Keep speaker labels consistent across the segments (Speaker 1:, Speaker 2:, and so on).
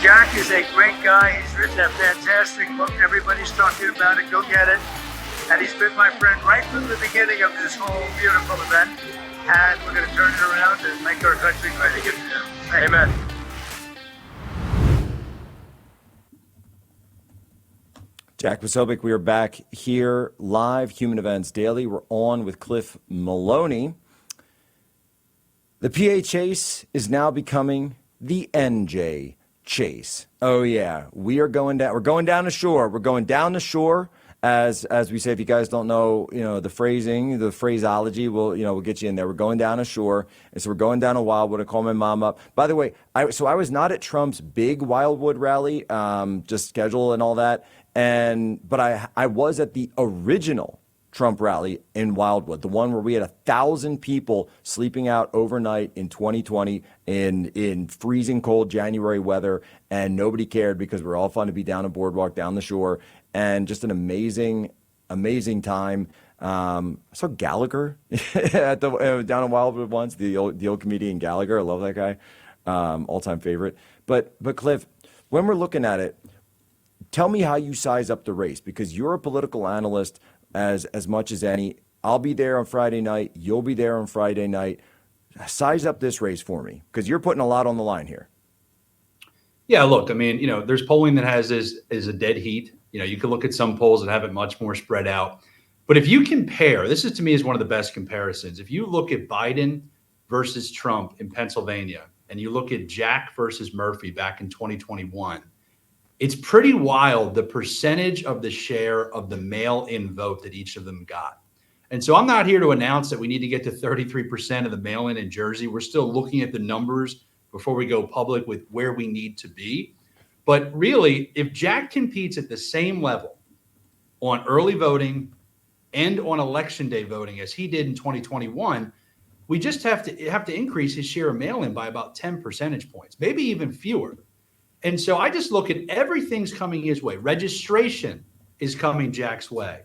Speaker 1: Jack is a great guy. He's written a fantastic book. Everybody's talking about it. Go get it. And he's been my friend right from the beginning of this whole beautiful event. And we're going to turn it around and make our country great again. Amen.
Speaker 2: Jack Posobiec, we are back here live, Human Events Daily. We're on with Cliff Maloney. The PA chase is now becoming the NJ chase. Oh yeah, we're going down the shore. We're going down the shore. As we say, if you guys don't know, the phrasing, the phraseology, we'll get you in there. We're going down ashore, and so we're going down a Wildwood. I call my mom up. By the way, I was not at Trump's big Wildwood rally, just schedule and all that, but I was at the original Trump rally in Wildwood, the one where we had 1,000 people sleeping out overnight in 2020 in freezing cold January weather, and nobody cared because we're all fun to be down a boardwalk down the shore. And just an amazing time. I saw Gallagher at down in Wildwood once. The old comedian Gallagher. I love that guy. All-time favorite. But Cliff, when we're looking at it, tell me how you size up the race, because you're a political analyst as much as any. I'll be there on Friday night. You'll be there on Friday night. Size up this race for me, because you're putting a lot on the line here.
Speaker 3: Yeah, look, I mean, there's polling that has is a dead heat. You can look at some polls that have it much more spread out. But if you compare, this is to me is one of the best comparisons. If you look at Biden versus Trump in Pennsylvania, and you look at Jack versus Murphy back in 2021, it's pretty wild the percentage of the share of the mail-in vote that each of them got. And so I'm not here to announce that we need to get to 33% of the mail-in in Jersey. We're still looking at the numbers before we go public with where we need to be. But really, if Jack competes at the same level on early voting and on election day voting as he did in 2021, we just have to increase his share of mail-in by about 10 percentage points, maybe even fewer. And so I just look at everything's coming his way. Registration is coming Jack's way,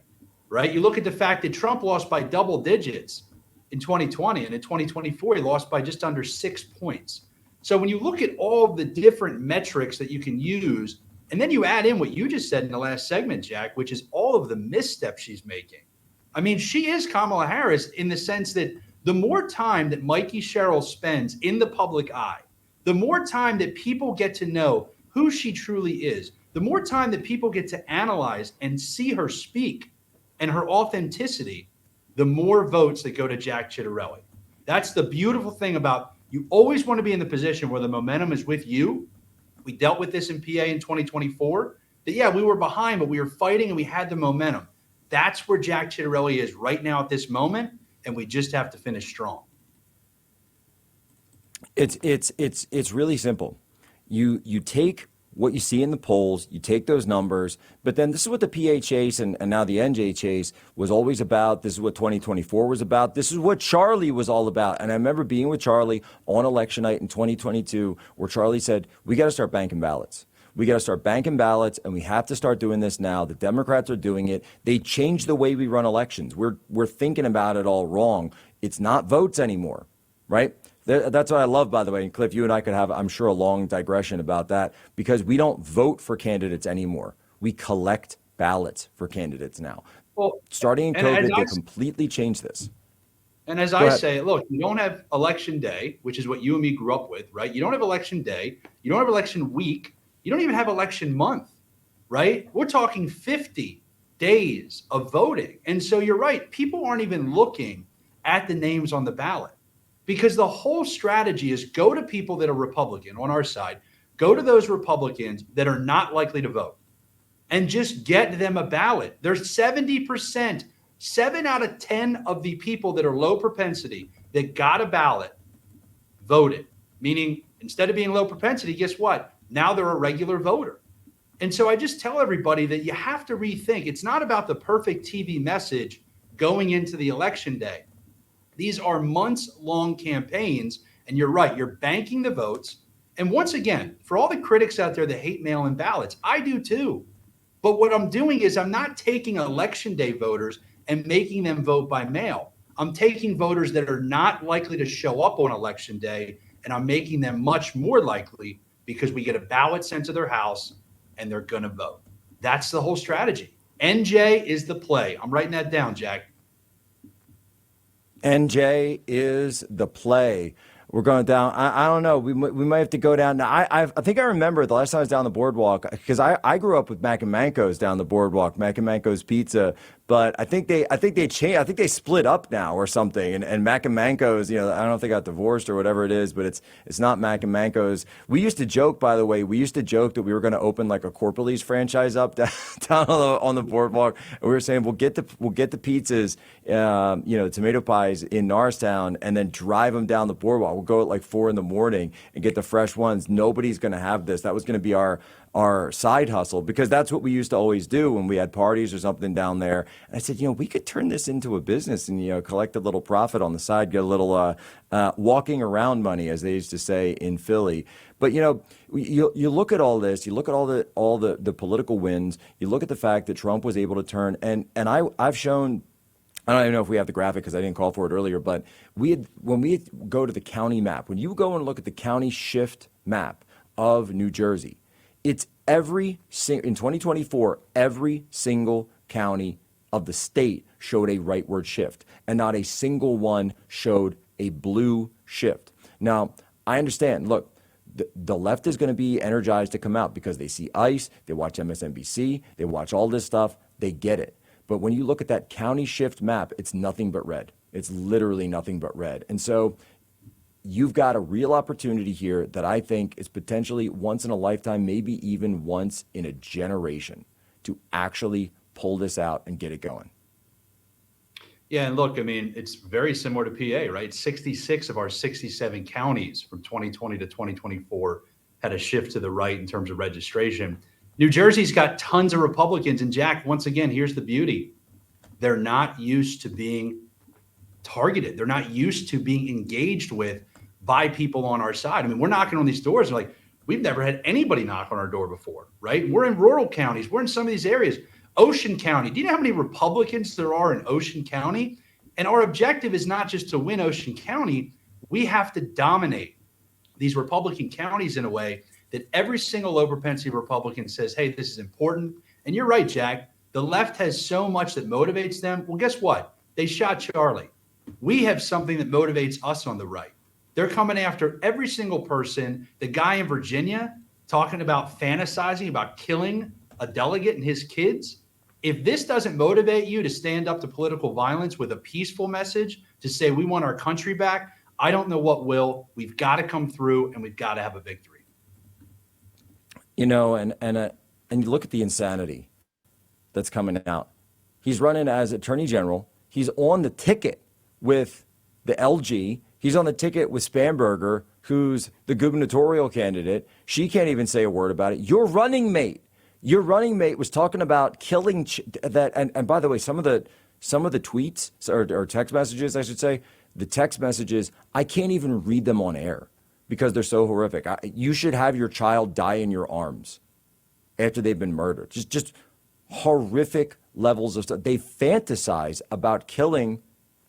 Speaker 3: right? You look at the fact that Trump lost by double digits in 2020, and in 2024, he lost by just under 6 points. So when you look at all the different metrics that you can use, and then you add in what you just said in the last segment, Jack, which is all of the missteps she's making. I mean, she is Kamala Harris in the sense that the more time that Mikie Sherrill spends in the public eye, the more time that people get to know who she truly is, the more time that people get to analyze and see her speak and her authenticity, the more votes that go to Jack Ciattarelli. That's the beautiful thing about you always want to be in the position where the momentum is with you. We dealt with this in PA in 2024. That, yeah, we were behind, but we were fighting and we had the momentum. That's where Jack Ciattarelli is right now at this moment, and we just have to finish strong.
Speaker 2: It's really simple. You take what you see in the polls, you take those numbers, but then this is what the PA chase and now the NJ chase was always about. This is what 2024 was about. This is what Charlie was all about. And I remember being with Charlie on election night in 2022, where Charlie said, we got to start banking ballots. We got to start banking ballots, and we have to start doing this now. The Democrats are doing it. They changed the way we run elections. We're thinking about it all wrong. It's not votes anymore, right? That's what I love, by the way. And Cliff, you and I could have, I'm sure, a long digression about that, because we don't vote for candidates anymore. We collect ballots for candidates now. Well, starting in COVID, they completely changed this.
Speaker 3: And as I say, look, you don't have election day, which is what you and me grew up with, right? You don't have election day. You don't have election week. You don't even have election month, right? We're talking 50 days of voting. And so you're right. People aren't even looking at the names on the ballot. Because the whole strategy is go to people that are Republican on our side, go to those Republicans that are not likely to vote, and just get them a ballot. There's 70%, 7 out of 10 of the people that are low propensity that got a ballot voted, meaning instead of being low propensity, guess what? Now they're a regular voter. And so I just tell everybody that you have to rethink. It's not about the perfect TV message going into the election day. These are months-long campaigns, and you're right, you're banking the votes. And once again, for all the critics out there that hate mail-in ballots, I do too. But what I'm doing is I'm not taking election day voters and making them vote by mail. I'm taking voters that are not likely to show up on election day, and I'm making them much more likely because we get a ballot sent to their house and they're going to vote. That's the whole strategy. NJ is the play. I'm writing that down, Jack.
Speaker 2: NJ is the play. We're going down. I don't know. We might have to go down. Now, I think I remember the last time I was down the boardwalk, because I grew up with Mac and Manco's down the boardwalk, Mac and Manco's Pizza. But I think they changed. I think they split up now or something. And Mac and Manco's, I don't know if they got divorced or whatever it is, but it's not Mac and Manco's. We used to joke, by the way, that we were going to open like a Corporalese franchise up down on the boardwalk. And we were saying we'll get the pizzas, tomato pies in Norristown, and then drive them down the boardwalk. We'll go at like 4 a.m. and get the fresh ones. Nobody's going to have this. That was going to be our side hustle, because that's what we used to always do when we had parties or something down there. And I said, we could turn this into a business and, collect a little profit on the side, get a little walking around money, as they used to say in Philly. But, you look at all this, you look at all the political wins, you look at the fact that Trump was able to turn, and I've shown, I don't even know if we have the graphic because I didn't call for it earlier, but when we go to the county map, when you go and look at the county shift map of New Jersey, it's in 2024, every single county of the state showed a rightward shift, and not a single one showed a blue shift. Now, I understand, look, the left is going to be energized to come out because they see ICE, they watch MSNBC, they watch all this stuff, they get it. But when you look at that county shift map, it's nothing but red. It's literally nothing but red. And so you've got a real opportunity here that I think is potentially once in a lifetime, maybe even once in a generation, to actually pull this out and get it going.
Speaker 3: Yeah, and look, it's very similar to PA, right? 66 of our 67 counties from 2020 to 2024 had a shift to the right in terms of registration. New Jersey's got tons of Republicans. And Jack, once again, here's the beauty. They're not used to being targeted. They're not used to being engaged with by people on our side. We're knocking on these doors and like, we've never had anybody knock on our door before, right? We're in rural counties. We're in some of these areas. Ocean County. Do you know how many Republicans there are in Ocean County? And our objective is not just to win Ocean County. We have to dominate these Republican counties in a way that every single low propensity Republican says, hey, this is important. And you're right, Jack. The left has so much that motivates them. Well, guess what? They shot Charlie. We have something that motivates us on the right. They're coming after every single person. The guy in Virginia talking about fantasizing about killing a delegate and his kids. If this doesn't motivate you to stand up to political violence with a peaceful message to say we want our country back, I don't know what will. We've got to come through and we've got to have a victory.
Speaker 2: And you look at the insanity that's coming out. He's running as Attorney General. He's on the ticket with the LG. He's on the ticket with Spanberger, who's the gubernatorial candidate. She can't even say a word about it. Your running mate was talking about killing that. And by the way, some of the tweets or text messages, I should say, the text messages, I can't even read them on air because they're so horrific. You should have your child die in your arms after they've been murdered. Just horrific levels of stuff. They fantasize about killing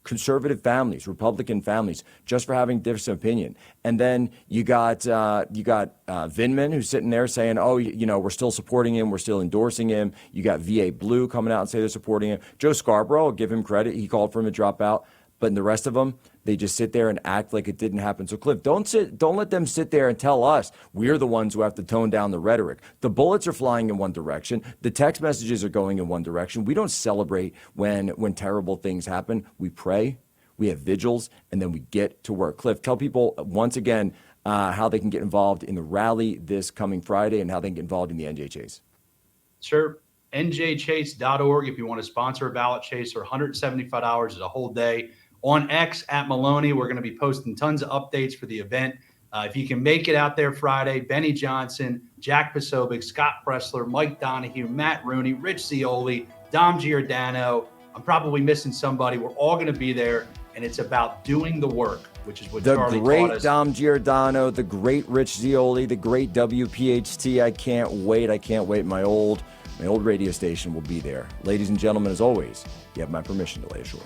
Speaker 2: conservative families, Republican families, just for having different opinion. And then you got Vindman, who's sitting there saying, oh, we're still supporting him. We're still endorsing him. You got VA Blue coming out and say they're supporting him. Joe Scarborough, I'll give him credit. He called for him to drop out. But in the rest of them, they just sit there and act like it didn't happen. So Cliff, don't let them sit there and tell us we're the ones who have to tone down the rhetoric. The bullets are flying in one direction. The text messages are going in one direction. We don't celebrate when terrible things happen. We pray, we have vigils, and then we get to work. Cliff, tell people once again how they can get involved in the rally this coming Friday and how they can get involved in the NJ Chase.
Speaker 3: Sure. njchase.org if you want to sponsor a ballot chase, or $175 is a whole day. On X at Maloney, we're going to be posting tons of updates for the event. If you can make it out there Friday, Benny Johnson, Jack Posobiec, Scott Pressler, Mike Donahue, Matt Rooney, Rich Zioli, Dom Giordano. I'm probably missing somebody. We're all going to be there, and it's about doing the work, which is what Charlie taught us. The great
Speaker 2: Dom Giordano, the great Rich Zioli, the great WPHT. I can't wait. My old radio station will be there. Ladies and gentlemen, as always, you have my permission to lay ashore.